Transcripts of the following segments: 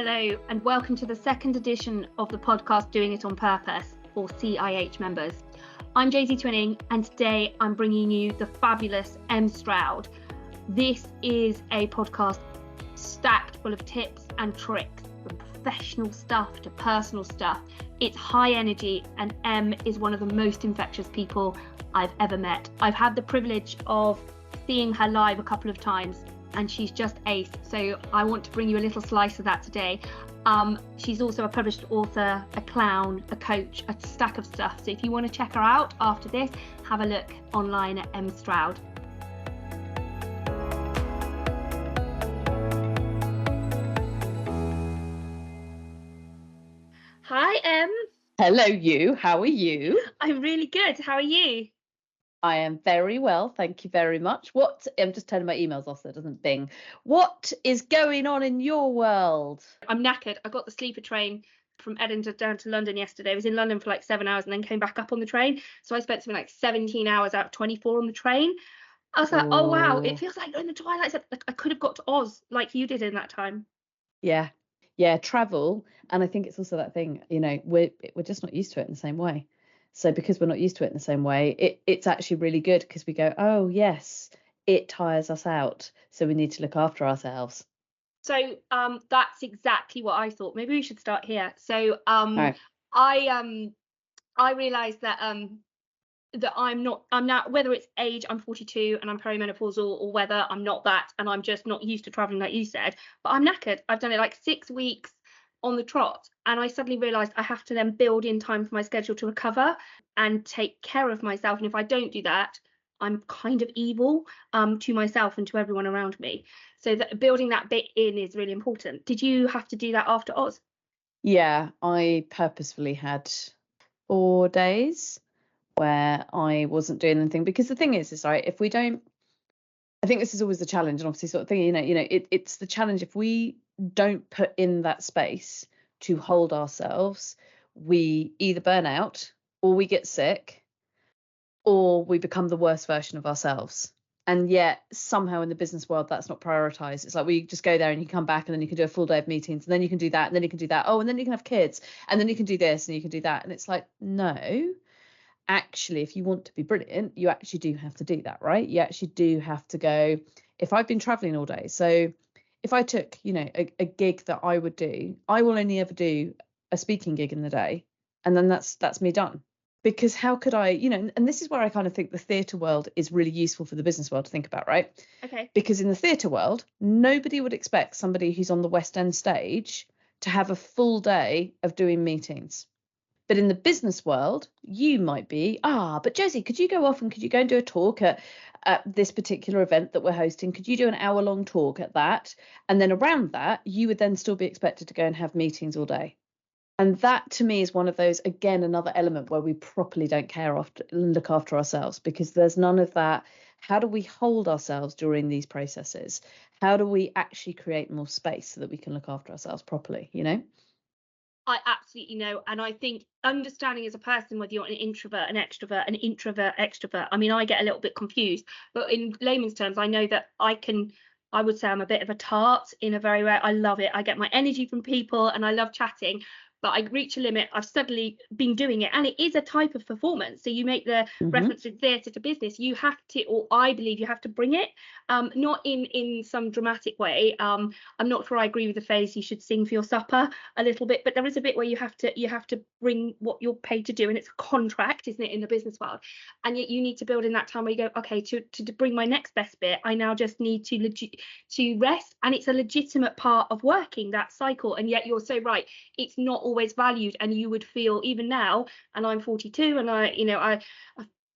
Hello, and welcome to the second edition of the podcast Doing It on Purpose, for CIH members. I'm Josie Twinning, and today I'm bringing you the fabulous Em Stroud. This is a podcast stacked full of tips and tricks, from professional stuff to personal stuff. It's high energy, and Em is one of the most infectious people I've ever met. I've had the privilege of seeing her live a couple of times, and she's just ace. So I want to bring you a little slice of that today. She's also a published author, a clown, a coach, a stack of stuff. So if you want to check her out after this, have a look online at Em Stroud. Hi, Em. Hello, you. How are you? I'm really good. How are you? I am very well, thank you very much. I'm just turning my emails off so it doesn't bing. What is going on in your world? I'm knackered. I got the sleeper train from Edinburgh down to London yesterday. I was in London for like 7 hours and then came back up on the train. So I spent something like 17 hours out of 24 on the train. I was like, oh wow, it feels like in the twilight. I could have got to Oz like you did in that time. Yeah, travel. And I think it's also that thing, we're just not used to it in the same way. So because we're not used to it in the same way, it's actually really good because we go, oh, yes, it tires us out. So we need to look after ourselves. So that's exactly what I thought. Maybe we should start here. So Right. I realised that that I'm now, whether it's age, I'm 42 and I'm perimenopausal, or whether I'm not that and I'm just not used to travelling like you said, but I'm knackered. I've done it like 6 weeks on the trot, and I suddenly realised I have to then build in time for my schedule to recover and take care of myself. And if I don't do that, I'm kind of evil to myself and to everyone around me. So that building that bit in is really important. Did you have to do that after Oz? Yeah, I purposefully had 4 days where I wasn't doing anything, because the thing is right, if we don't, I think this is always the challenge, and obviously sort of thing, it's the challenge. If we don't put in that space to hold ourselves, we either burn out, or we get sick, or we become the worst version of ourselves. And yet somehow in the business world, that's not prioritized. It's like we just go there and you come back and then you can do a full day of meetings, and then you can do that, and then you can do that. Oh, and then you can have kids, and then you can do this and you can do that. And it's like, no, actually, if you want to be brilliant, you actually do have to do that, right? You actually do have to go. If I've been traveling all day, so if I took, a gig that I would do, I will only ever do a speaking gig in the day, and then that's me done. Because how could I, and this is where I kind of think the theatre world is really useful for the business world to think about, right? Okay. Because in the theatre world, nobody would expect somebody who's on the West End stage to have a full day of doing meetings. But in the business world, you might be, but Josie, could you go off and could you go and do a talk at this particular event that we're hosting? Could you do an hour-long talk at that? And then around that, you would then still be expected to go and have meetings all day. And that, to me, is one of those, again, another element where we properly don't look after ourselves, because there's none of that. How do we hold ourselves during these processes? How do we actually create more space so that we can look after ourselves properly, I absolutely know. And I think understanding as a person whether you're an introvert, an introvert, extrovert. I mean, I get a little bit confused, but in layman's terms, I know that I would say I'm a bit of a tart in a very way. I love it. I get my energy from people and I love chatting. But I reach a limit. I've suddenly been doing it, and it is a type of performance. So you make the reference in theatre to business. You have to, or I believe you have to bring it, not in some dramatic way. I'm not sure I agree with the phrase you should sing for your supper a little bit, but there is a bit where you have to bring what you're paid to do, and it's a contract, isn't it, in the business world? And yet you need to build in that time where you go, okay, to bring my next best bit, I now just need to rest, and it's a legitimate part of working that cycle. And yet you're so right, it's not always valued, and you would feel, even now, and I'm 42 and I've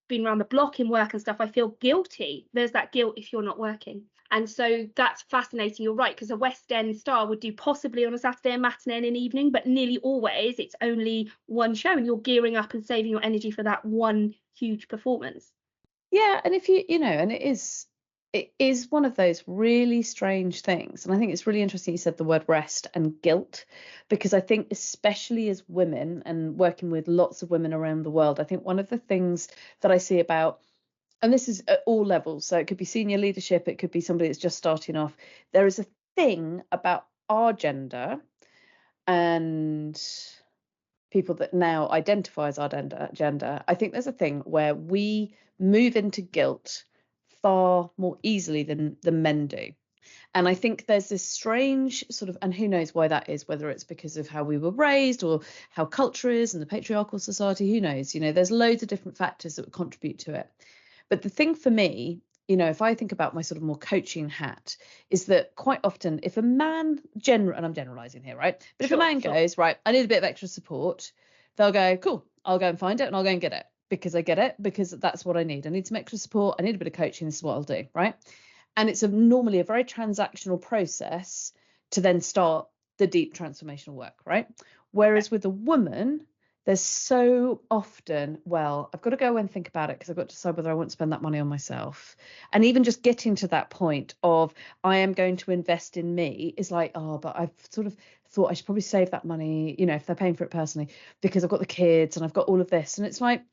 been around the block in work and stuff, I feel guilty. There's that guilt if you're not working. And so that's fascinating. You're right, because a West End star would do possibly on a Saturday a matinee and an evening, but nearly always it's only one show, and you're gearing up and saving your energy for that one huge performance. Yeah, and if and it is one of those really strange things. And I think it's really interesting you said the word rest and guilt, because I think especially as women and working with lots of women around the world, I think one of the things that I see about, and this is at all levels, so it could be senior leadership, it could be somebody that's just starting off, there is a thing about our gender and people that now identify as our gender, I think there's a thing where we move into guilt far more easily than men do. And I think there's this strange sort of, and who knows why that is, whether it's because of how we were raised or how culture is and the patriarchal society, who knows, there's loads of different factors that would contribute to it. But the thing for me, if I think about my sort of more coaching hat, is that quite often if a man, and I'm generalizing here, right? But if a man goes, right, I need a bit of extra support, they'll go, cool, I'll go and find it and I'll go and get it because I get it, because that's what I need. I need some extra support. I need a bit of coaching. This is what I'll do, right? And it's normally a very transactional process to then start the deep transformational work, right? Whereas with a woman, there's so often, well, I've got to go and think about it because I've got to decide whether I want to spend that money on myself. And even just getting to that point of I am going to invest in me is like, oh, but I've sort of thought I should probably save that money, if they're paying for it personally, because I've got the kids and I've got all of this. And it's like,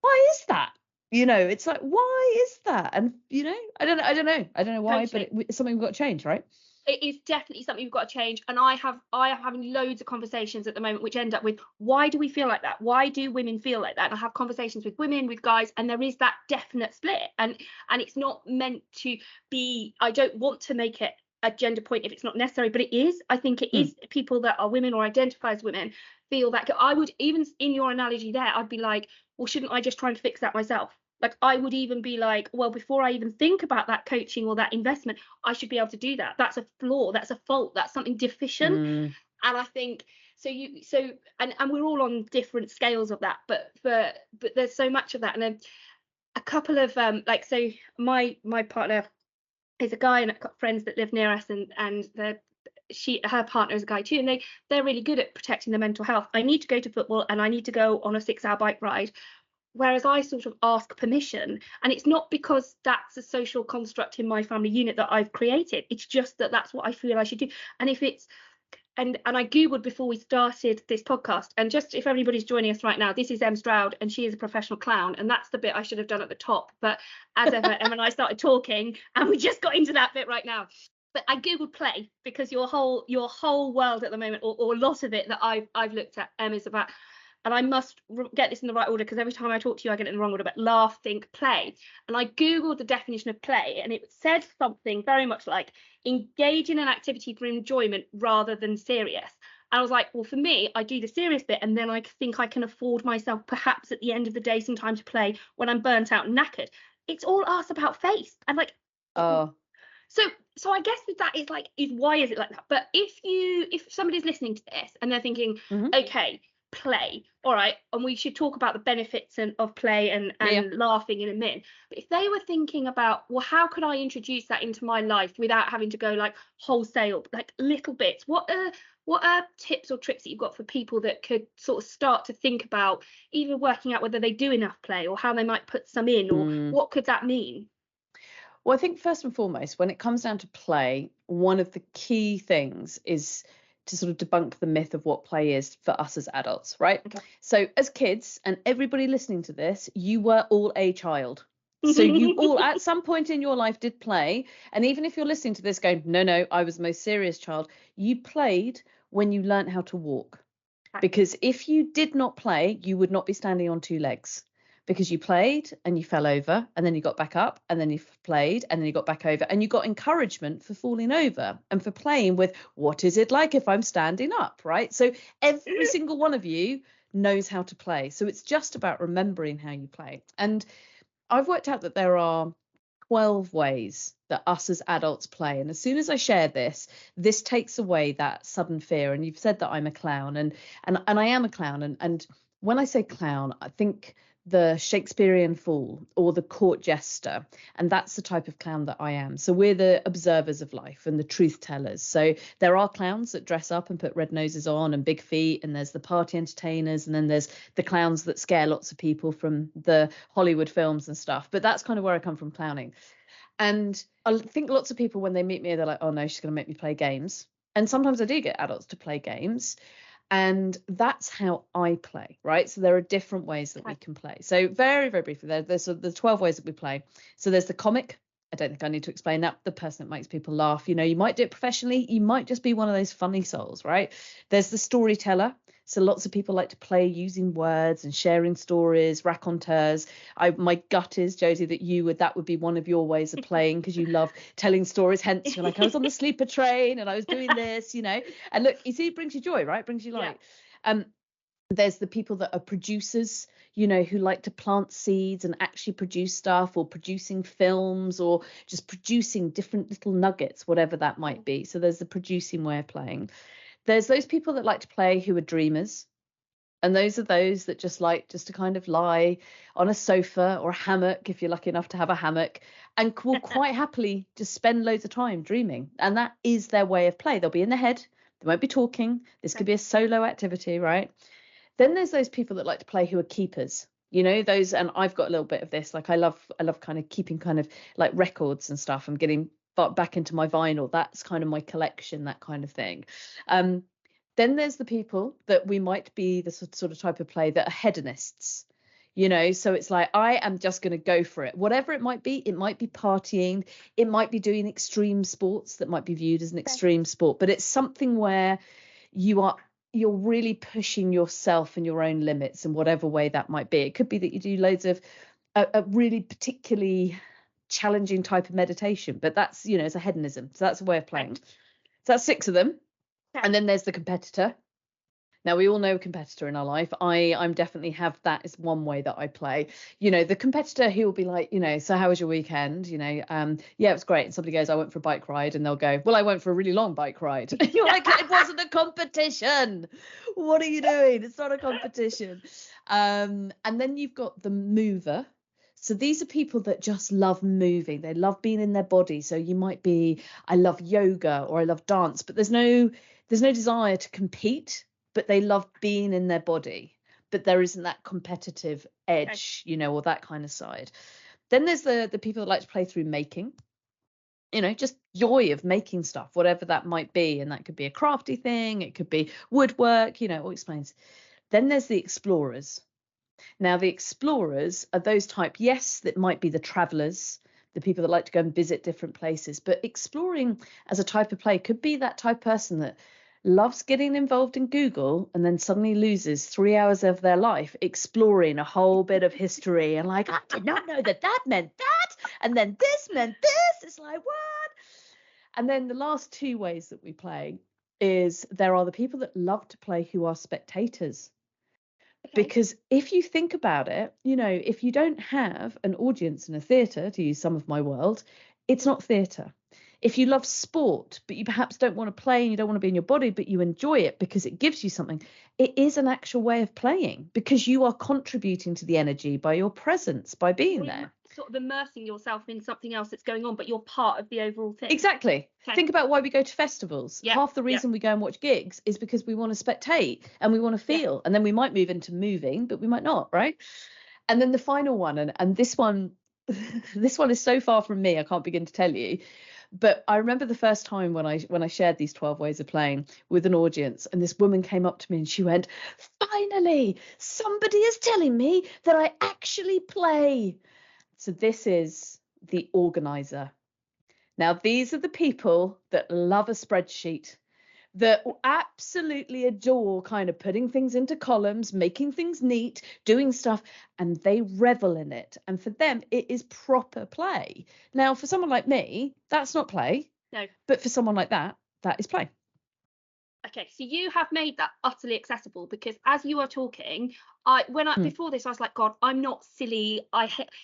why is that? It's like, why is that? And I don't know why, Totally. but it's something we've got to change, right? It is definitely something we've got to change. And I am having loads of conversations at the moment which end up with, why do we feel like that? Why do women feel like that? And I have conversations with women, with guys, and there is that definite split. And it's not meant to be, I don't want to make it a gender point if it's not necessary, but it is. I think it is. People that are women or identify as women feel that. I would, even in your analogy there, I'd be like, well, shouldn't I just try and fix that myself? Like, I would even be like, well, before I even think about that coaching or that investment, I should be able to do that. That's a flaw. That's a fault. That's something deficient. And I think and we're all on different scales of that, but there's so much of that. And then a couple of so my partner is a guy, and I've got friends that live near us, and her partner is a guy too, and they're really good at protecting their mental health. I need to go to football and I need to go on a 6-hour bike ride. Whereas I sort of ask permission, and it's not because that's a social construct in my family unit that I've created. It's just that that's what I feel I should do. And if it's, and I Googled before we started this podcast, and just if everybody's joining us right now, this is Em Stroud, and she is a professional clown. And that's the bit I should have done at the top. But as ever, Em and I started talking, and we just got into that bit right now. But I Googled play because your whole world at the moment, or a lot of it that I've looked at, Em, is about, and I must get this in the right order because every time I talk to you, I get it in the wrong order, but laugh, think, play. And I Googled the definition of play, and it said something very much like engage in an activity for enjoyment rather than serious. And I was like, well, for me, I do the serious bit, and then I think I can afford myself perhaps at the end of the day some time to play when I'm burnt out and knackered. It's all asked about face. And like, oh. So I guess that is like, why is it like that? But if somebody's listening to this and they're thinking, okay, play, all right, and we should talk about the benefits of play and laughing in a minute, but if they were thinking about, well, how could I introduce that into my life without having to go like wholesale, like little bits, what are tips or tricks that you've got for people that could sort of start to think about either working out whether they do enough play or how they might put some in, or what could that mean? Well, I think first and foremost, when it comes down to play, one of the key things is to sort of debunk the myth of what play is for us as adults, right? Okay. So as kids, and everybody listening to this, you were all a child. So you all at some point in your life did play. And even if you're listening to this going, no, I was the most serious child, you played when you learned how to walk. Because if you did not play, you would not be standing on 2 legs. Because you played and you fell over, and then you got back up, and then you played and then you got back over, and you got encouragement for falling over and for playing with what is it like if I'm standing up, right? So every single one of you knows how to play. So it's just about remembering how you play. And I've worked out that there are 12 ways that us as adults play. And as soon as I share this takes away that sudden fear. And you've said that I'm a clown, and I am a clown. And when I say clown, I think the Shakespearean fool or the court jester, and that's the type of clown that I am. So we're the observers of life and the truth tellers. So there are clowns that dress up and put red noses on and big feet, and there's the party entertainers, and then there's the clowns that scare lots of people from the Hollywood films and stuff. But that's kind of where I come from, clowning. And I think lots of people, when they meet me, they're like, oh no, she's going to make me play games. And sometimes I do get adults to play games. And that's how I play, right? So there are different ways that we can play. So very, very briefly, there's the 12 ways that we play. So there's the comic, I don't think I need to explain that. The person that makes people laugh. You know, you might do it professionally. You might just be one of those funny souls, right? There's the storyteller. So lots of people like to play using words and sharing stories, raconteurs. My gut is, Josie, that would be one of your ways of playing, because you love telling stories. Hence, you're like, I was on the sleeper train and I was doing this, you know. And look, you see, it brings you joy, right? It brings you light. There's the people that are producers, you know, who like to plant seeds and actually produce stuff, or producing films, or just producing different little nuggets, whatever that might be. So there's the producing way of playing. There's those people that like to play who are dreamers. And those are those that just like to kind of lie on a sofa or a hammock, if you're lucky enough to have a hammock, and will quite happily just spend loads of time dreaming. And that is their way of play. They'll be in their head. They won't be talking. This could be a solo activity, right? Then there's those people that like to play who are keepers, you know, those, and I've got a little bit of this. Like I love kind of keeping kind of like records and stuff. I'm getting back into my vinyl. That's kind of my collection, that kind of thing. Then there's the people that we might be the sort of type of play that are hedonists, you know. So it's like, I am just going to go for it, whatever it might be. It might be partying, it might be doing extreme sports that might be viewed as an extreme sport, but it's something where you're really pushing yourself and your own limits in whatever way that might be. It could be that you do loads of a really particularly challenging type of meditation, but that's, you know, it's a hedonism. So that's a way of playing. So that's 6 of them. And then there's the competitor. Now, we all know a competitor in our life. I'm definitely have that as one way that I play. You know, the competitor who will be like, you know, so how was your weekend? You know, yeah, it was great. And somebody goes, I went for a bike ride. And they'll go, well, I went for a really long bike ride. And you're like, it wasn't a competition. What are you doing? It's not a competition. And then you've got the mover. So these are people that just love moving. They love being in their body. So you might be, I love yoga or I love dance, but there's no desire to compete, but they love being in their body. But there isn't that competitive edge, you know, or that kind of side. Then there's the people that like to play through making, you know, just joy of making stuff, whatever that might be. And that could be a crafty thing. It could be woodwork, you know, it all explains. Then there's the explorers. Now, the explorers are those type, yes, that might be the travelers, the people that like to go and visit different places. But exploring as a type of play could be that type of person that loves getting involved in Google and then suddenly loses 3 hours of their life exploring a whole bit of history and like, I did not know that meant that. And then this meant this. It's like, what? And then the last 2 ways that we play is there are the people that love to play who are spectators. Because if you think about it, you know, if you don't have an audience in a theatre, to use some of my world, it's not theatre. If you love sport, but you perhaps don't want to play and you don't want to be in your body, but you enjoy it because it gives you something, it is an actual way of playing because you are contributing to the energy by your presence, by being there. Sort of immersing yourself in something else that's going on, but you're part of the overall thing. Exactly. Okay. Think about why we go to festivals. Yep. Half the reason we go and watch gigs is because we want to spectate and we want to feel. And then we might move into moving, but we might not, right? And then the final one, and this one is so far from me, I can't begin to tell you. But I remember the first time when I shared these 12 ways of playing with an audience, and this woman came up to me and she went, finally, somebody is telling me that I actually play. So this is the organizer. Now, these are the people that love a spreadsheet, that absolutely adore kind of putting things into columns, making things neat, doing stuff, and they revel in it. And for them, it is proper play. Now, for someone like me, that's not play. No. But for someone like that, that is play. Okay, so you have made that utterly accessible, because as you are talking, before this I was like, God, I'm not silly.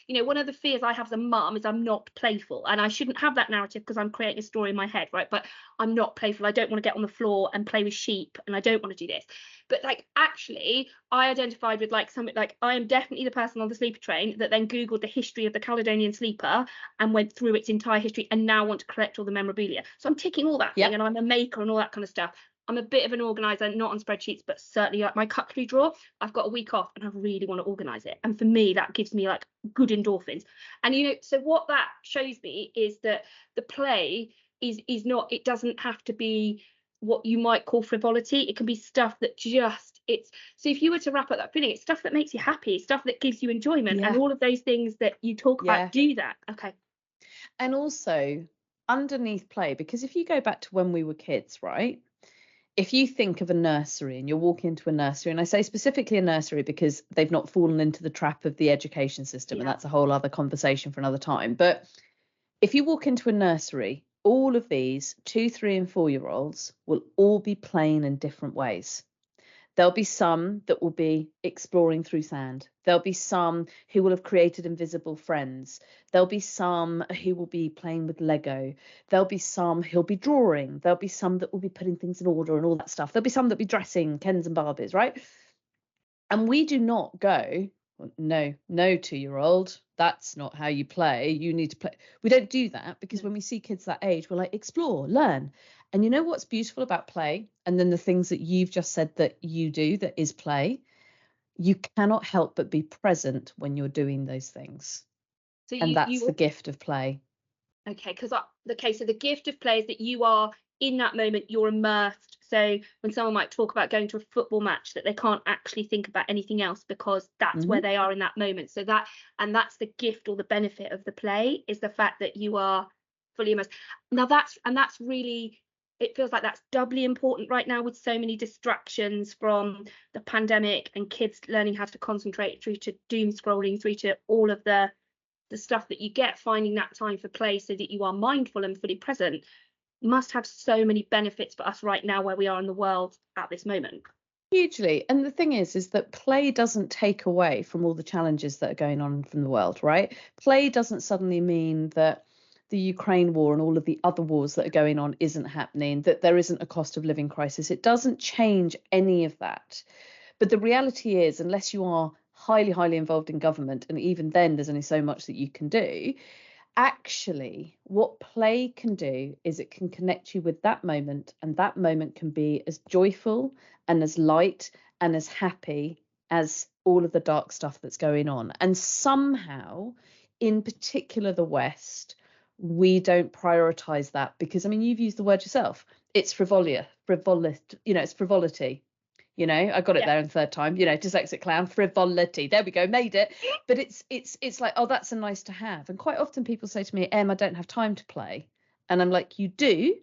You know, one of the fears I have as a mum is I'm not playful, and I shouldn't have that narrative because I'm creating a story in my head, right? But I'm not playful. I don't want to get on the floor and play with sheep, and I don't want to do this. But like, actually, I identified with like something like, I am definitely the person on the sleeper train that then Googled the history of the Caledonian sleeper and went through its entire history and now want to collect all the memorabilia. So I'm ticking all that thing, and I'm a maker and all that kind of stuff. I'm a bit of an organizer, not on spreadsheets, but certainly like my cutlery drawer. I've got a week off and I really want to organize it. And for me, that gives me like good endorphins. And, you know, so what that shows me is that the play is not, it doesn't have to be what you might call frivolity. It can be stuff that so if you were to wrap up that feeling, it's stuff that makes you happy, stuff that gives you enjoyment, and all of those things that you talk about do that. Okay. And also underneath play, because if you go back to when we were kids, right? If you think of a nursery and you're walking into a nursery, and I say specifically a nursery because they've not fallen into the trap of the education system, and Yeah. that's a whole other conversation for another time. But if you walk into a nursery, all of these 2, 3, and 4-year-olds will all be playing in different ways. There'll be some that will be exploring through sand. There'll be some who will have created invisible friends. There'll be some who will be playing with Lego. There'll be some who'll be drawing. There'll be some that will be putting things in order and all that stuff. There'll be some that be dressing Kens and Barbies, right? And we do not go, no, 2-year-old, that's not how you play. You need to play. We don't do that because when we see kids that age, we're like, explore, learn. And you know what's beautiful about play? And then the things that you've just said that you do that is play, you cannot help but be present when you're doing those things. So And that's the you gift of play. okay, because so the gift of play is that you are in that moment, you're immersed. So when someone might talk about going to a football match, that they can't actually think about anything else because that's where they are in that moment. So that's the gift or the benefit of the play, is the fact that you are fully immersed. Now that's really, it feels like that's doubly important right now with so many distractions from the pandemic and kids learning how to concentrate, through to doom scrolling, through to all of the stuff that you get. Finding that time for play so that you are mindful and fully present must have so many benefits for us right now where we are in the world at this moment. Hugely. And the thing is that play doesn't take away from all the challenges that are going on from the world, right? Play doesn't suddenly mean that the Ukraine war and all of the other wars that are going on isn't happening, that there isn't a cost of living crisis. It doesn't change any of that. But the reality is, unless you are highly, highly involved in government, and even then there's only so much that you can do, actually what play can do is it can connect you with that moment, and that moment can be as joyful and as light and as happy as all of the dark stuff that's going on. And somehow, in particular the West, we don't prioritize that, because I mean, you've used the word yourself, it's it's frivolity. I got it there in third time, dyslexic clown, frivolity. There we go, made it. But it's like, oh, that's a nice to have. And quite often people say to me, Em, I don't have time to play. And I'm like, you do,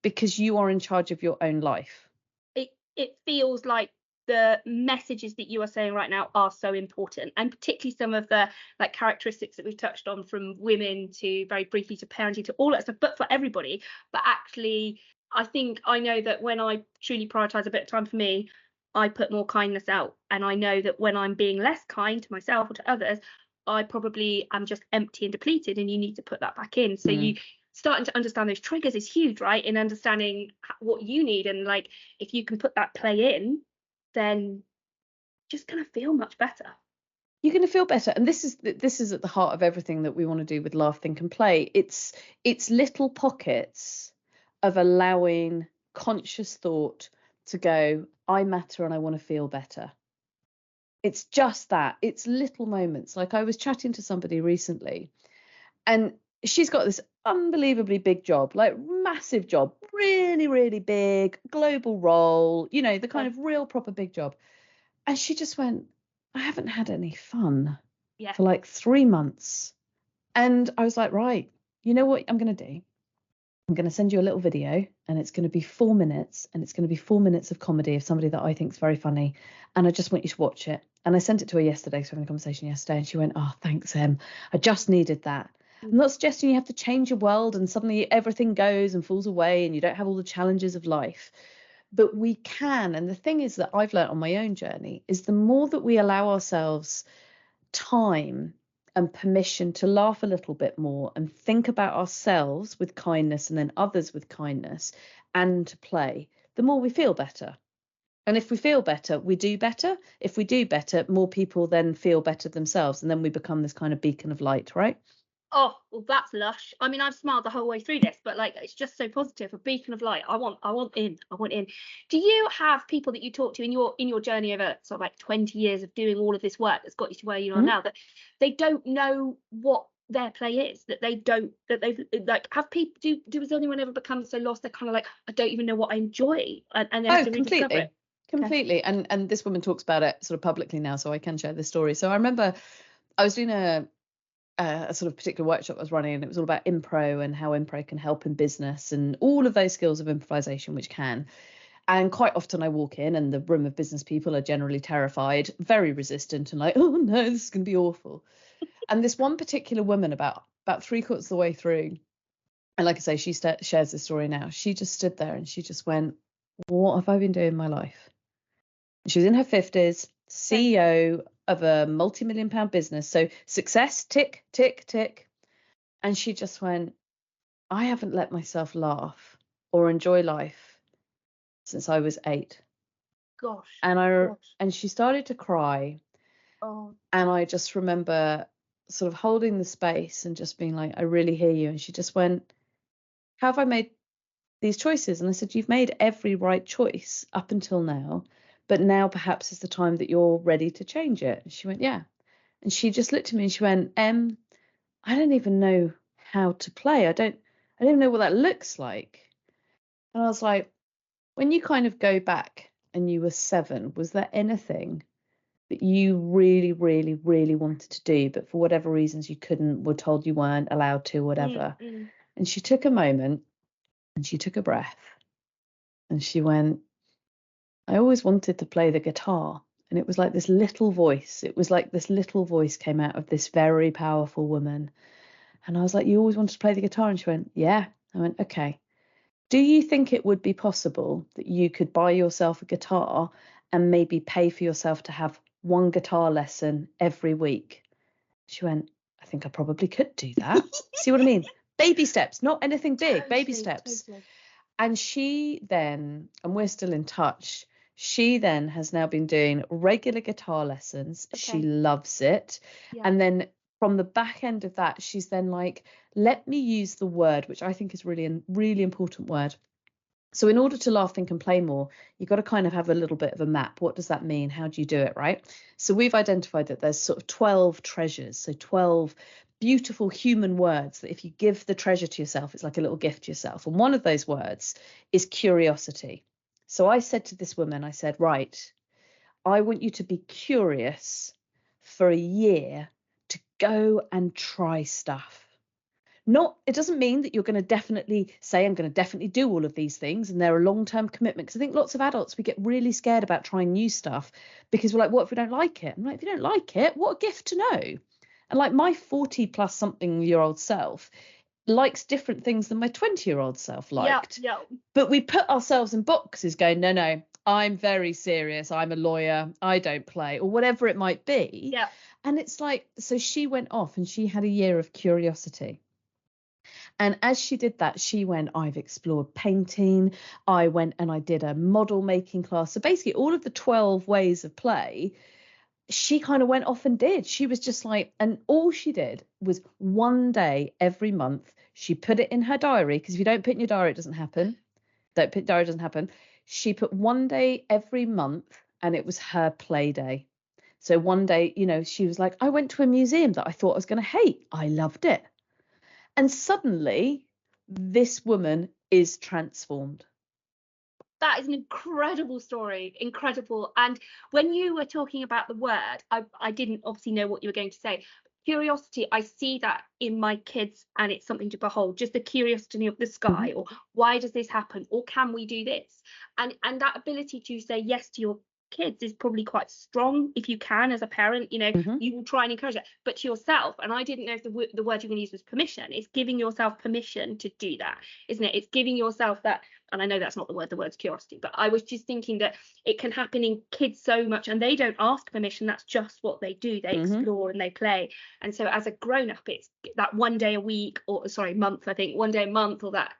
because you are in charge of your own life. It feels like the messages that you are saying right now are so important, and particularly some of the like characteristics that we've touched on, from women to very briefly to parenting to all that stuff, but for everybody. But actually, I know that when I truly prioritize a bit of time for me, I put more kindness out, and I know that when I'm being less kind to myself or to others, I probably am just empty and depleted, and you need to put that back in. So you starting to understand those triggers is huge, right, in understanding what you need. And like, if you can put that play in, then just gonna feel much better. You're going to feel better. And this is at the heart of everything that we want to do with Laugh, Think and Play. It's little pockets of allowing conscious thought to go, I matter and I want to feel better. It's just that. It's little moments. Like, I was chatting to somebody recently, and she's got this unbelievably big job, like massive job, really, really big global role, the kind of real proper big job. And she just went, I haven't had any fun for like 3 months. And I was like, right, you know what I'm going to do? I'm going to send you a little video, and it's going to be 4 minutes, and it's going to be 4 minutes of comedy of somebody that I think is very funny. And I just want you to watch it. And I sent it to her yesterday, so having a conversation yesterday, and she went, oh, thanks, Em. I just needed that. I'm not suggesting you have to change your world and suddenly everything goes and falls away and you don't have all the challenges of life. But we can. And the thing is that I've learned on my own journey is the more that we allow ourselves time and permission to laugh a little bit more and think about ourselves with kindness and then others with kindness and to play, the more we feel better. And if we feel better, we do better. If we do better, more people then feel better themselves. And then we become this kind of beacon of light, right? Oh, well, that's lush. I mean, I've smiled the whole way through this, but like, it's just so positive. A beacon of light. I want in. Do you have people that you talk to in your journey over sort of like 20 years of doing all of this work that's got you to where you are now, that they don't know what their play is, that they've like, have people does anyone ever become so lost they're kind of like, I don't even know what I enjoy, and they have to rediscover it? Completely. And this woman talks about it sort of publicly now, so I can share this story. So I remember I was doing a sort of particular workshop I was running, and it was all about impro and how impro can help in business and all of those skills of improvisation, which can. And quite often I walk in and the room of business people are generally terrified, very resistant, and like, oh no, this is going to be awful. And this one particular woman, about 3/4 of the way through, and like I say, she shares this story now. She just stood there and she just went, what have I been doing in my life? She was in her 50s, CEO of a multi-million-pound business. So success, tick, tick, tick. And she just went, I haven't let myself laugh or enjoy life since I was 8. Gosh. And she started to cry. Oh. And I just remember sort of holding the space and just being like, I really hear you. And she just went, how have I made these choices? And I said, you've made every right choice up until now, but now perhaps is the time that you're ready to change it. And she went, yeah. And she just looked at me and she went, I don't even know how to play. I don't even know what that looks like. And I was like, when you kind of go back and you were 7, was there anything that you really, really, really wanted to do, but for whatever reasons you couldn't, were told you weren't allowed to, whatever? And she took a moment and she took a breath and she went, I always wanted to play the guitar. And it was like this little voice. It was like this little voice came out of this very powerful woman. And I was like, you always wanted to play the guitar? And she went, yeah. I went, okay. Do you think it would be possible that you could buy yourself a guitar and maybe pay for yourself to have one guitar lesson every week? She went, I think I probably could do that. See what I mean? Baby steps, not anything big, baby steps. Totally. And she then, and we're still in touch, she then has now been doing regular guitar lessons. Okay. She loves it. Yeah. And then from the back end of that, she's then like, let me use the word, which I think is really a really important word. So in order to laugh, think and play more, you've got to kind of have a little bit of a map. What does that mean? How do you do it, right? So we've identified that there's sort of 12 treasures. So 12 beautiful human words that if you give the treasure to yourself, it's like a little gift to yourself. And one of those words is curiosity. So I said to this woman, I said, right, I want you to be curious for a year to go and try stuff. It doesn't mean that you're going to definitely say, I'm going to definitely do all of these things and they're a long-term commitment. Because I think lots of adults, we get really scared about trying new stuff because we're like, what if we don't like it? I'm like, if you don't like it, what a gift to know. And like my 40 plus something year old self likes different things than my 20-year-old self liked. Yeah. But we put ourselves in boxes going, no, I'm very serious. I'm a lawyer. I don't play, or whatever it might be. Yeah. And it's like, so she went off and she had a year of curiosity. And as she did that, she went, I've explored painting. I went and I did a model making class. So basically all of the 12 ways of play, she kind of went off and did. She was just like, and all she did was one day every month, she put it in her diary, because if you don't put it in your diary, it doesn't happen. Don't put diary, it doesn't happen. She put one day every month and it was her play day. So one day, she was like, I went to a museum that I thought I was going to hate. I loved it. And suddenly, this woman is transformed. That is an incredible story. Incredible. And when you were talking about the word, I didn't obviously know what you were going to say. Curiosity, I see that in my kids, and it's something to behold. Just the curiosity of the sky, or why does this happen, or can we do this? And that ability to say yes to your kids is probably quite strong if you can, as a parent. You will try and encourage that, but to yourself, and I didn't know if the word you're going to use was permission. It's giving yourself permission to do that, isn't it? It's giving yourself that. And I know that's not the word's curiosity, but I was just thinking that it can happen in kids so much, and they don't ask permission. That's just what they do. They explore and they play. And so as a grown-up, it's that one day a week, or month, I think, one day a month, or that.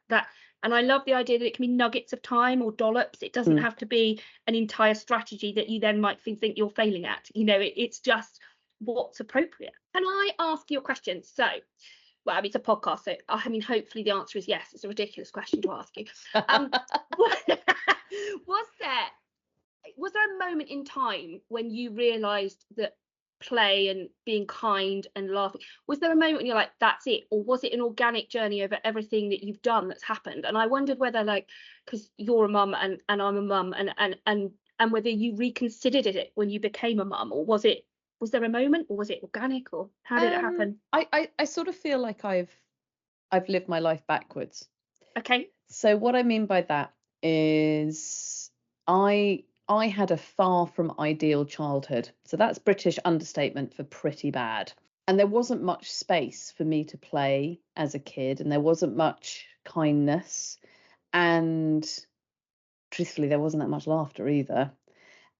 And I love the idea that it can be nuggets of time or dollops. It doesn't have to be an entire strategy that you then might think you're failing at. It's just what's appropriate. Can I ask you a question? So, well, I mean, it's a podcast, so I mean, hopefully the answer is yes. It's a ridiculous question to ask you. Was there a moment in time when you realised that play and being kind and laughing, was there a moment when you're like, that's it? Or was it an organic journey over everything that you've done that's happened? And I wondered whether, like, because you're a mum and I'm a mum, and whether you reconsidered it when you became a mum, or was it Was there a moment, or was it organic, or how did it happen? I sort of feel like I've lived my life backwards. Okay. So what I mean by that is I had a far from ideal childhood. So that's British understatement for pretty bad. And there wasn't much space for me to play as a kid, and there wasn't much kindness, and truthfully there wasn't that much laughter either.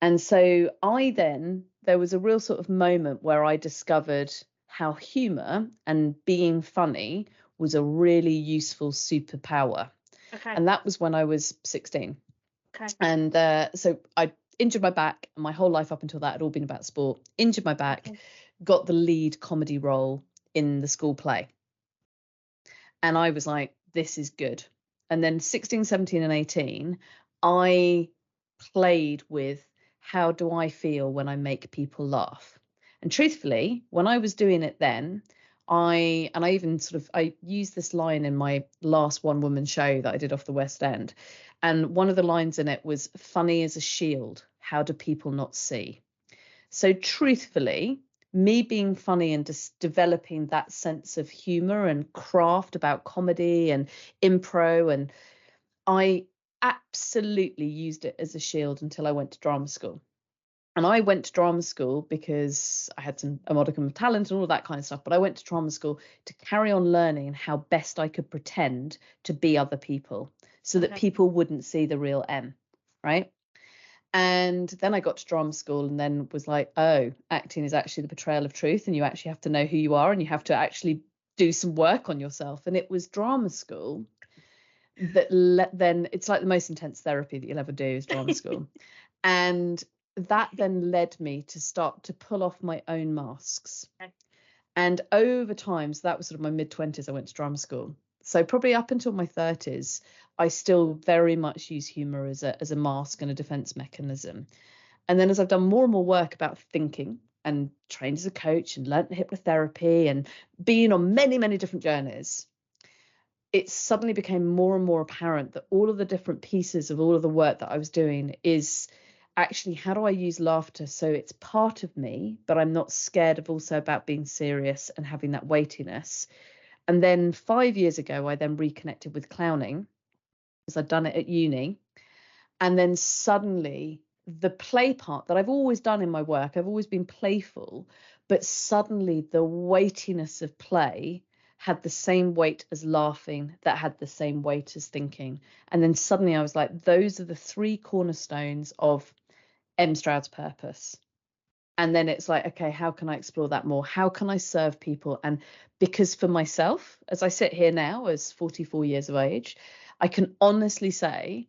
And so there was a real sort of moment where I discovered how humour and being funny was a really useful superpower. Okay. And that was when I was 16. Okay. And so I injured my back, and my whole life up until that had all been about sport. Injured my back, Okay. got the lead comedy role in the school play. And I was like, this is good. And then 16, 17, and 18, I played with, how do I feel when I make people laugh? And truthfully, when I was doing it then, I used this line in my last one woman show that I did off the West End. And one of the lines in it was, funny as a shield. How do people not see? So truthfully, me being funny and just developing that sense of humor and craft about comedy and impro, and I absolutely used it as a shield until I went to drama school. And I went to drama school because I had a modicum of talent and all of that kind of stuff. But I went to drama school to carry on learning how best I could pretend to be other people, so that people wouldn't see the real Em, right? And then I got to drama school and then was like, oh, acting is actually the portrayal of truth, and you actually have to know who you are, and you have to actually do some work on yourself. And it was drama school that then it's like the most intense therapy that you'll ever do is drama school. And that then led me to start to pull off my own masks. Okay. And over time, so that was sort of my mid-20s, I went to drama school. So probably up until my 30s, I still very much use humour as a mask and a defence mechanism. And then as I've done more and more work about thinking and trained as a coach and learnt hypnotherapy and been on many, many different journeys, it suddenly became more and more apparent that all of the different pieces of all of the work that I was doing is actually, how do I use laughter so it's part of me, but I'm not scared of also about being serious and having that weightiness. And then 5 years ago, I then reconnected with clowning because I'd done it at uni. And then suddenly the play part that I've always done in my work, I've always been playful, but suddenly the weightiness of play had the same weight as laughing, that had the same weight as thinking. And then suddenly I was like, those are the three cornerstones of Em Stroud's purpose. And then it's like, okay, how can I explore that more? How can I serve people? And because for myself, as I sit here now as 44 years of age, I can honestly say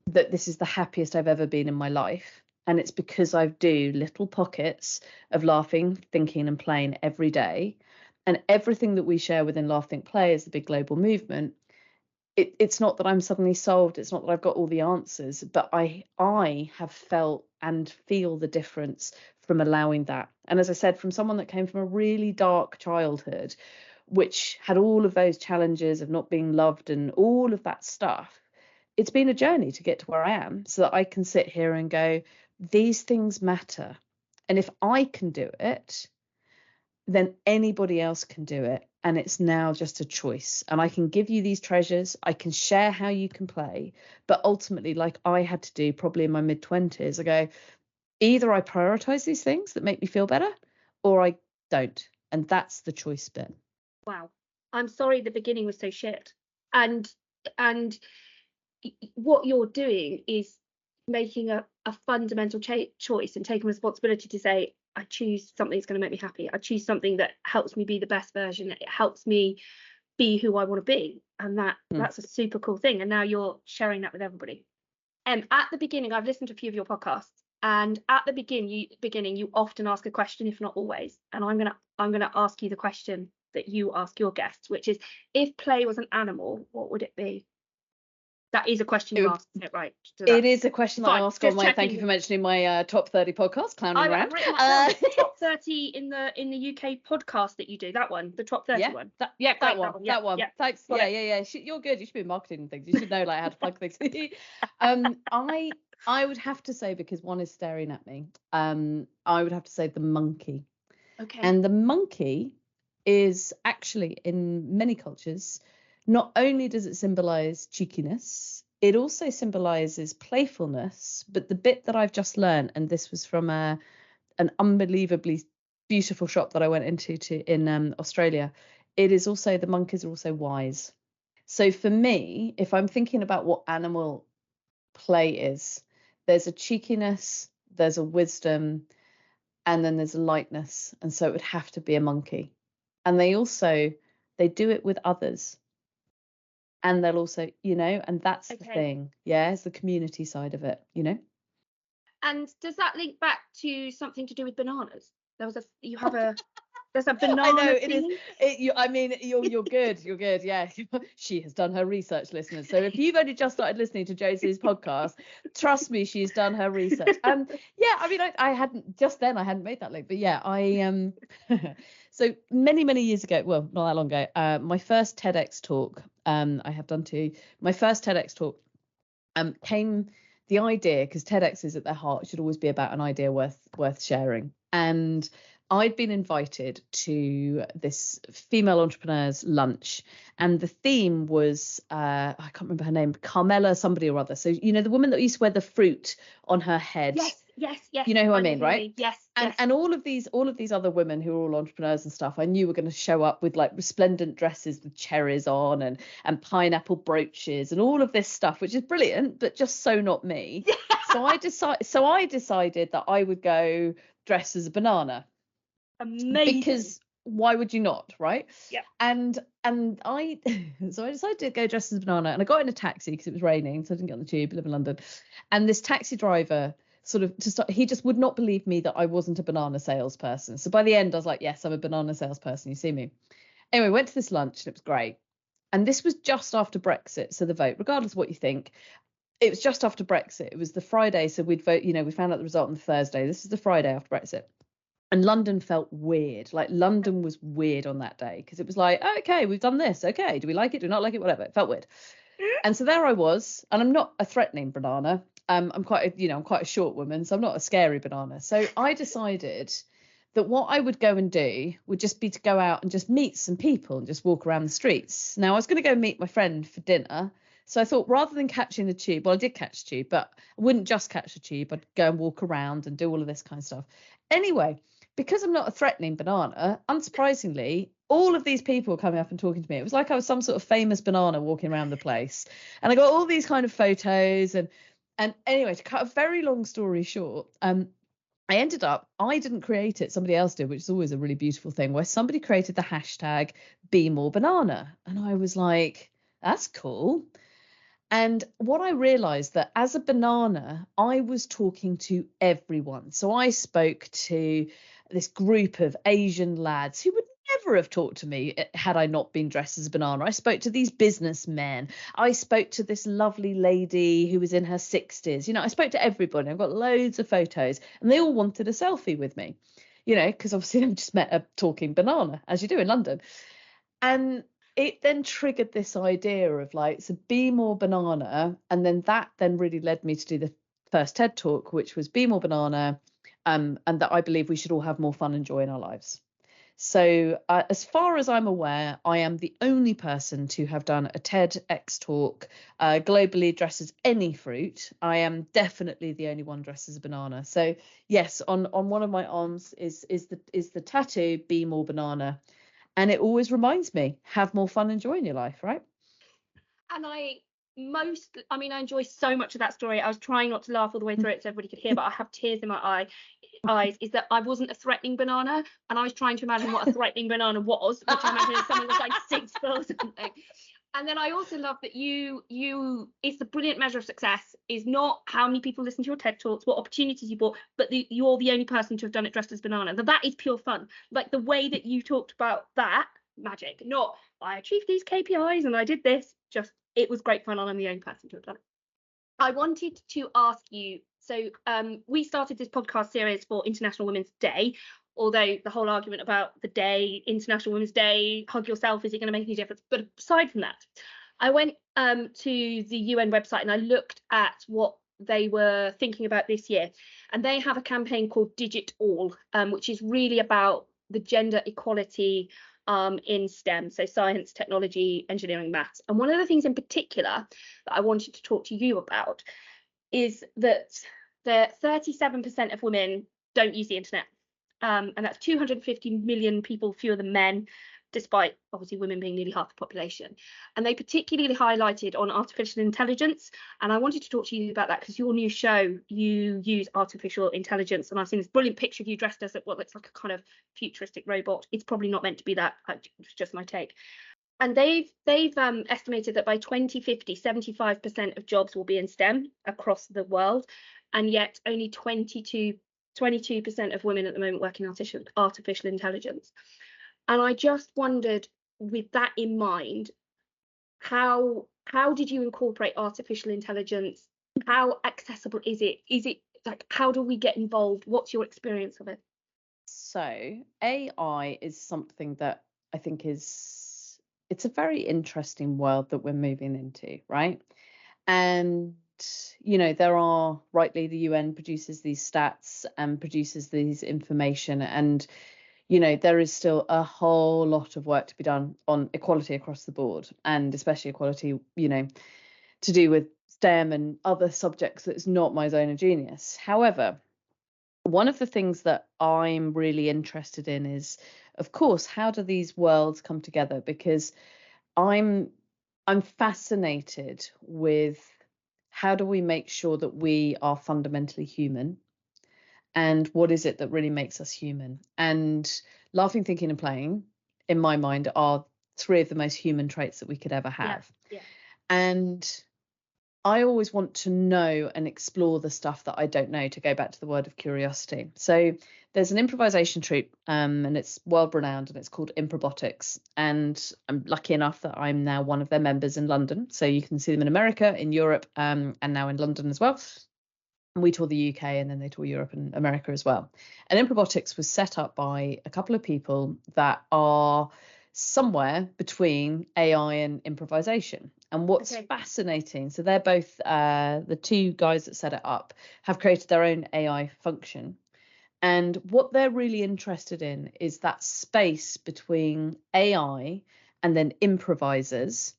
that this is the happiest I've ever been in my life. And it's because I do little pockets of laughing, thinking, and playing every day. And everything that we share within Laugh, Think, Play is the big global movement. It's not that I'm suddenly solved. It's not that I've got all the answers, but I have felt and feel the difference from allowing that. And as I said, from someone that came from a really dark childhood, which had all of those challenges of not being loved and all of that stuff, it's been a journey to get to where I am, so that I can sit here and go, these things matter. And if I can do it, then anybody else can do it. And it's now just a choice. And I can give you these treasures. I can share how you can play. But ultimately, like I had to do probably in my mid-20s, I go, either I prioritize these things that make me feel better, or I don't. And that's the choice bit. Wow. I'm sorry the beginning was so shit. And what you're doing is making a fundamental choice and taking responsibility to say, I choose something that's going to make me happy. I choose something that helps me be the best version. It helps me be who I want to be. And that's a super cool thing. And now you're sharing that with everybody. At the beginning, I've listened to a few of your podcasts, and at the beginning, you often ask a question, if not always. And I'm gonna ask you the question that you ask your guests, which is, if play was an animal, what would it be? That is a question you asked, isn't it? Right. So it is a question that I ask on my, checking. Thank you for mentioning my top 30 podcast, Clowning Around. I've written that down. Top 30 in the UK podcast that you do, that one, the top 30 one. That one. Yeah. Thanks. Yeah. You're good. You should be in marketing and things. You should know like how to plug things. I would have to say, because one is staring at me, I would have to say the monkey. Okay. And the monkey is actually, in many cultures, not only does it symbolize cheekiness, it also symbolizes playfulness. But the bit that I've just learned, and this was from an unbelievably beautiful shop that I went into in Australia, the monkeys are also wise. So for me, if I'm thinking about what animal play is, there's a cheekiness, there's a wisdom, and then there's a lightness. And so it would have to be a monkey. And they do it with others. And they'll also, and that's the thing. Yeah, it's the community side of it, And does that link back to something to do with bananas? There's a banana I know it theme? you're good. You're good. Yeah, she has done her research, listeners. So if you've only just started listening to Josie's podcast, trust me, she's done her research. Yeah, I hadn't made that link, but yeah, so many years ago, well, not that long ago, my first TEDx talk, I have done two. My first TEDx talk, came the idea, because TEDx is at their heart, should always be about an idea worth sharing. And I'd been invited to this female entrepreneur's lunch, and the theme was I can't remember her name, Carmela somebody or other. So the woman that used to wear the fruit on her head. Yes. You know who I mean, right? Yes. And all of these other women who are all entrepreneurs and stuff, I knew were going to show up with like resplendent dresses with cherries on and pineapple brooches and all of this stuff, which is brilliant, but just so not me. So I decided that I would go dressed as a banana. Amazing. Because why would you not, right? Yeah. And I decided to go dressed as a banana, and I got in a taxi because it was raining, so I didn't get on the tube. I live in London, and this taxi driver he just would not believe me that I wasn't a banana salesperson. So by the end, I was like, yes, I'm a banana salesperson. You see me. Anyway, went to this lunch and it was great. And this was just after Brexit, so the vote, regardless of what you think, it was just after Brexit. It was the Friday, so we'd vote. We found out the result on the Thursday. This is the Friday after Brexit. And London felt weird. Like London was weird on that day because it was like, oh, okay, we've done this. Okay, do we like it? Do we not like it? Whatever. It felt weird. And so there I was, and I'm not a threatening banana. I'm quite a short woman, so I'm not a scary banana. So I decided that what I would go and do would just be to go out and just meet some people and just walk around the streets. Now I was going to go meet my friend for dinner. So I thought, rather than catching the tube, well, I did catch the tube, but I wouldn't just catch the tube. I'd go and walk around and do all of this kind of stuff. Anyway, because I'm not a threatening banana, unsurprisingly, all of these people were coming up and talking to me. It was like I was some sort of famous banana walking around the place. And I got all these kind of photos. And anyway, to cut a very long story short, I didn't create it, somebody else did, which is always a really beautiful thing, where somebody created the hashtag Be More Banana. And I was like, that's cool. And what I realized that as a banana, I was talking to everyone. So I spoke to this group of Asian lads who would never have talked to me had I not been dressed as a banana. I spoke to these businessmen. I spoke to this lovely lady who was in her 60s. I spoke to everybody. I've got loads of photos, and they all wanted a selfie with me, because obviously they've just met a talking banana, as you do in London. And it then triggered this idea of like, so be more banana. And then that then really led me to do the first TED talk, which was be more banana, and that I believe we should all have more fun and joy in our lives. So as far as I'm aware, I am the only person to have done a TEDx talk globally dressed as any fruit. I am definitely the only one dressed as a banana. So yes, on one of my arms is the tattoo, be more banana. And it always reminds me, have more fun and joy in your life, right? And I enjoy so much of that story. I was trying not to laugh all the way through it so everybody could hear, but I have tears in my eyes. Is that I wasn't a threatening banana, and I was trying to imagine what a threatening banana was, which I imagine someone was like 6 foot or something. And then I also love that you it's the brilliant measure of success is not how many people listen to your TED Talks, what opportunities you bought, but you're the only person to have done it dressed as banana. That is pure fun. Like the way that you talked about that, magic. Not I achieved these KPIs and I did this. Just it was great fun, and I'm the only person to have done it. I wanted to ask you. So we started this podcast series for International Women's Day. Although the whole argument about the day, International Women's Day, hug yourself, is it going to make any difference? But aside from that, I went to the UN website and I looked at what they were thinking about this year. And they have a campaign called Digit All, which is really about the gender equality in STEM, so science, technology, engineering, maths. And one of the things in particular that I wanted to talk to you about is that the 37% of women don't use the internet. And that's 250 million people fewer than men, despite obviously women being nearly half the population. And they particularly highlighted on artificial intelligence. And I wanted to talk to you about that because your new show, you use artificial intelligence. And I've seen this brilliant picture of you dressed as what looks like a kind of futuristic robot. It's probably not meant to be that, it's just my take. And they've estimated that by 2050, 75% of jobs will be in STEM across the world, and yet only 22% of women at the moment work in artificial intelligence. And I just wondered, with that in mind, how did you incorporate artificial intelligence? How accessible is it? Is it like, how do we get involved? What's your experience of it? So AI is something that I think it's a very interesting world that we're moving into, right? And there are, rightly, the UN produces these stats and produces these information, and there is still a whole lot of work to be done on equality across the board, and especially equality, to do with STEM and other subjects that's not my zone of genius. However, one of the things that I'm really interested in is, of course, how do these worlds come together? Because I'm fascinated with how do we make sure that we are fundamentally human, and what is it that really makes us human? And laughing, thinking, and playing, in my mind, are three of the most human traits that we could ever have. Yeah. And I always want to know and explore the stuff that I don't know, to go back to the word of curiosity. So there's an improvisation troupe, and it's world renowned, and it's called Improbotics. And I'm lucky enough that I'm now one of their members in London. So you can see them in America, in Europe, and now in London as well. And we tour the UK, and then they tour Europe and America as well. And Improbotics was set up by a couple of people that are somewhere between AI and improvisation. And what's fascinating, so they're both, the two guys that set it up have created their own AI function. And what they're really interested in is that space between AI and then improvisers.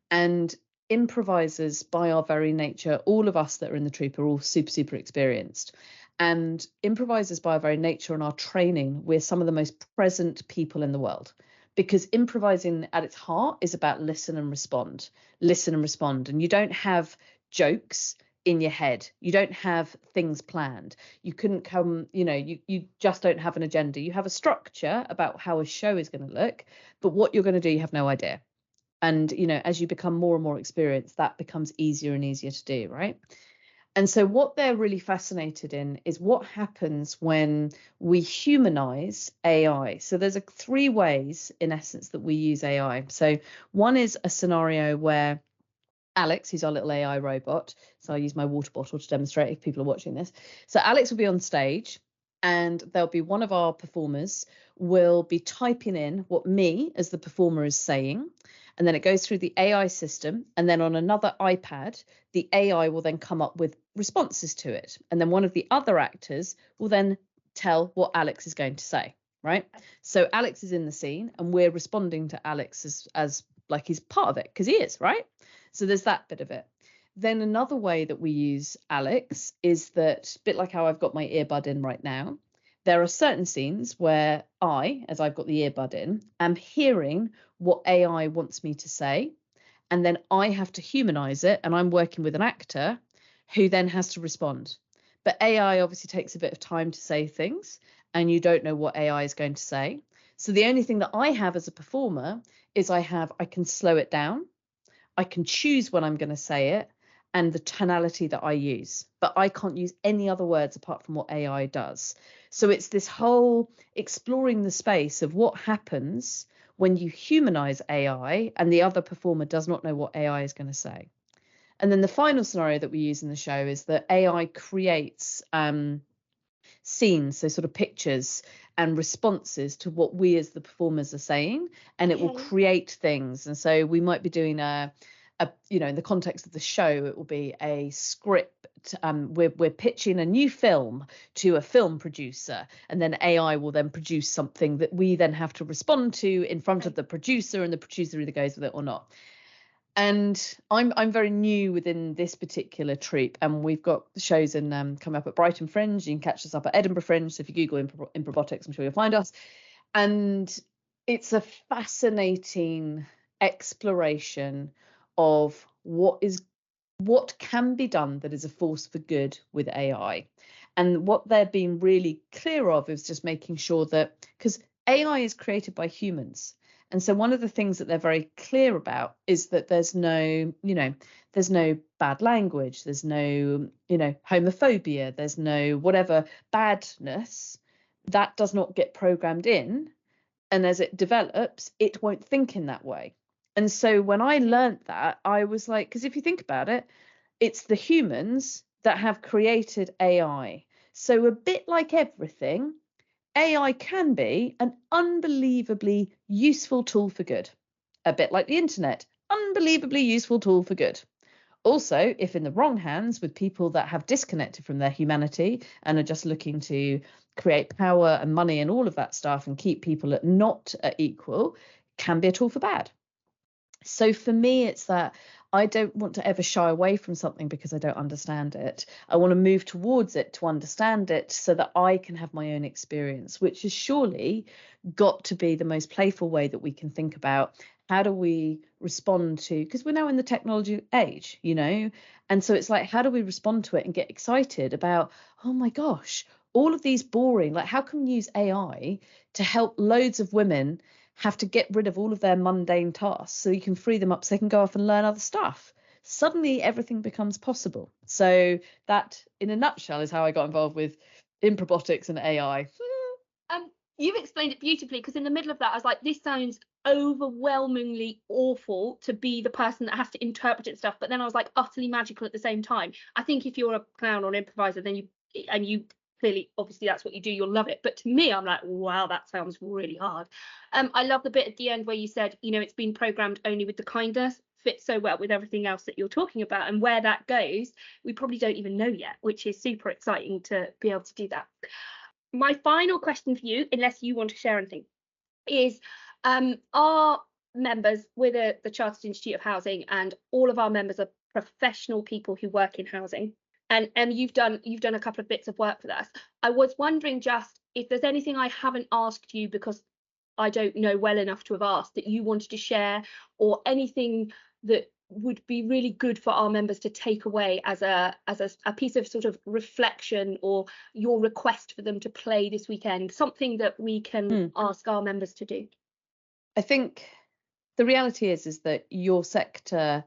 And improvisers, by our very nature, all of us that are in the troupe are all super, super experienced. And improvisers, by our very nature and our training, we're some of the most present people in the world. Because improvising at its heart is about listen and respond. And you don't have jokes in your head. You don't have things planned. You couldn't come, you just don't have an agenda. You have a structure about how a show is going to look, but what you're going to do, you have no idea. And, as you become more and more experienced, that becomes easier and easier to do, right? And so what they're really fascinated in is what happens when we humanize AI. So there's three ways, in essence, that we use AI. So one is a scenario where Alex, who's our little AI robot, so I'll use my water bottle to demonstrate if people are watching this. So Alex will be on stage, and there'll be one of our performers will be typing in what me as the performer is saying. And then it goes through the AI system, and then on another iPad, the AI will then come up with responses to it. And then one of the other actors will then tell what Alex is going to say, right? So Alex is in the scene, and we're responding to Alex as like he's part of it, because he is, right? So there's that bit of it. Then another way that we use Alex is that, a bit like how I've got my earbud in right now, there are certain scenes where I, as I've got the earbud in, am hearing what AI wants me to say, and then I have to humanize it, and I'm working with an actor who then has to respond. But AI obviously takes a bit of time to say things, and you don't know what AI is going to say. So the only thing that I have as a performer is I can slow it down, I can choose when I'm going to say it, and the tonality that I use, but I can't use any other words apart from what AI does. So it's this whole exploring the space of what happens when you humanize AI and the other performer does not know what AI is going to say. And then the final scenario that we use in the show is that AI creates scenes, so sort of pictures and responses to what we as the performers are saying, and it will create things. And so we might be doing a in the context of the show, it will be a script. We're pitching a new film to a film producer, and then AI will then produce something that we then have to respond to in front of the producer, and the producer either goes with it or not. And I'm very new within this particular troupe, and we've got shows coming up at Brighton Fringe. You can catch us up at Edinburgh Fringe. So if you Google Improbotics, I'm sure you'll find us. And it's a fascinating exploration of what can be done that is a force for good with AI. And what they're being really clear of is just making sure that, because AI is created by humans. And so one of the things that they're very clear about is that there's no bad language, there's no, homophobia, there's no whatever badness that does not get programmed in. And as it develops, it won't think in that way. And so when I learned that, I was like, because if you think about it, it's the humans that have created AI. So a bit like everything, AI can be an unbelievably useful tool for good. A bit like the internet, unbelievably useful tool for good. Also, if in the wrong hands with people that have disconnected from their humanity and are just looking to create power and money and all of that stuff and keep people not at equal, can be a tool for bad. So for me, it's that I don't want to ever shy away from something because I don't understand it. I want to move towards it to understand it so that I can have my own experience, which has surely got to be the most playful way that we can think about how do we respond to, because we're now in the technology age, and so it's like, how do we respond to it and get excited about, oh my gosh, all of these boring, like how can we use AI to help loads of women have to get rid of all of their mundane tasks so you can free them up so they can go off and learn other stuff. Suddenly everything becomes possible. So that, in a nutshell, is how I got involved with improbotics and AI. You've explained it beautifully, because in the middle of that, I was like, this sounds overwhelmingly awful to be the person that has to interpret it stuff. But then I was like, utterly magical at the same time. I think if you're a clown or an improviser, then you clearly, obviously that's what you do, you'll love it. But to me, I'm like, wow, that sounds really hard. I love the bit at the end where you said, it's been programmed only with the kindness, fits so well with everything else that you're talking about, and where that goes, we probably don't even know yet, which is super exciting to be able to do that. My final question for you, unless you want to share anything, is our members, we're the Chartered Institute of Housing, and all of our members are professional people who work in housing. And you've done a couple of bits of work with us. I was wondering just if there's anything I haven't asked you because I don't know well enough to have asked that you wanted to share, or anything that would be really good for our members to take away as a piece of sort of reflection, or your request for them to play this weekend, something that we can ask our members to do. I think the reality is that your sector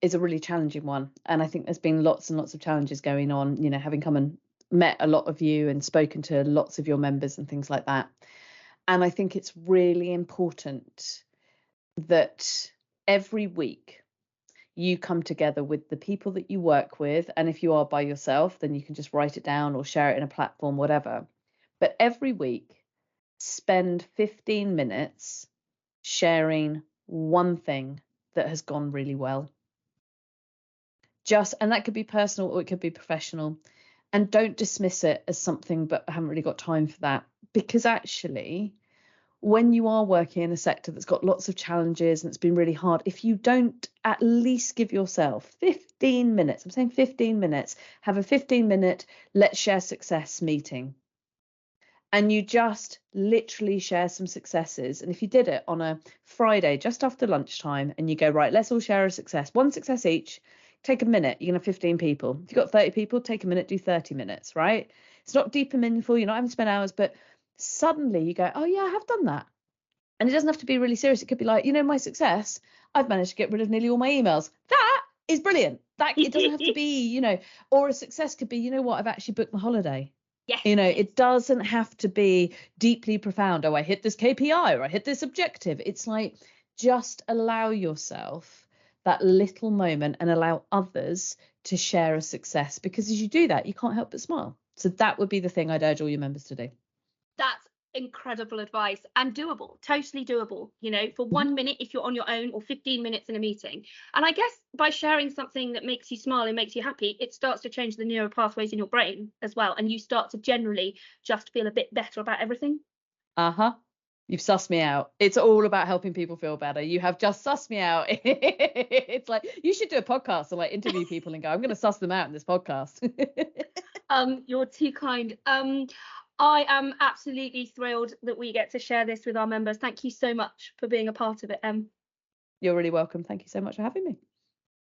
is a really challenging one, and I think there's been lots and lots of challenges going on, having come and met a lot of you and spoken to lots of your members and things like that. And I think it's really important that every week you come together with the people that you work with, and if you are by yourself, then you can just write it down or share it in a platform, whatever. But every week, spend 15 minutes sharing one thing that has gone really well. And that could be personal or it could be professional. And don't dismiss it as something, but I haven't really got time for that. Because actually, when you are working in a sector that's got lots of challenges and it's been really hard, if you don't at least give yourself 15 minutes, I'm saying 15 minutes, have a 15-minute let's share success meeting. And you just literally share some successes. And if you did it on a Friday just after lunchtime and you go, right, let's all share a success, one success each, take a minute, you're going to have 15 people. If you've got 30 people, take a minute, do 30 minutes, right? It's not deep and meaningful, you're not having to spend hours, but suddenly you go, oh yeah, I have done that. And it doesn't have to be really serious. It could be like, my success, I've managed to get rid of nearly all my emails. That is brilliant. That it doesn't have to be, or a success could be, what, I've actually booked my holiday. Yes. It doesn't have to be deeply profound. Oh, I hit this KPI or I hit this objective. It's like, just allow yourself that little moment and allow others to share a success, because as you do that, you can't help but smile. So that would be the thing I'd urge all your members to do. That's incredible advice, and doable, totally doable, you know, for 1 minute if you're on your own, or 15 minutes in a meeting. And I guess by sharing something that makes you smile and makes you happy, it starts to change the neural pathways in your brain as well, and you start to generally just feel a bit better about everything. You've sussed me out. It's all about helping people feel better. You have just sussed me out. It's like, you should do a podcast and like interview people and go, I'm going to suss them out in this podcast. You're too kind. I am absolutely thrilled that we get to share this with our members. Thank you so much for being a part of it, Em. You're really welcome. Thank you so much for having me.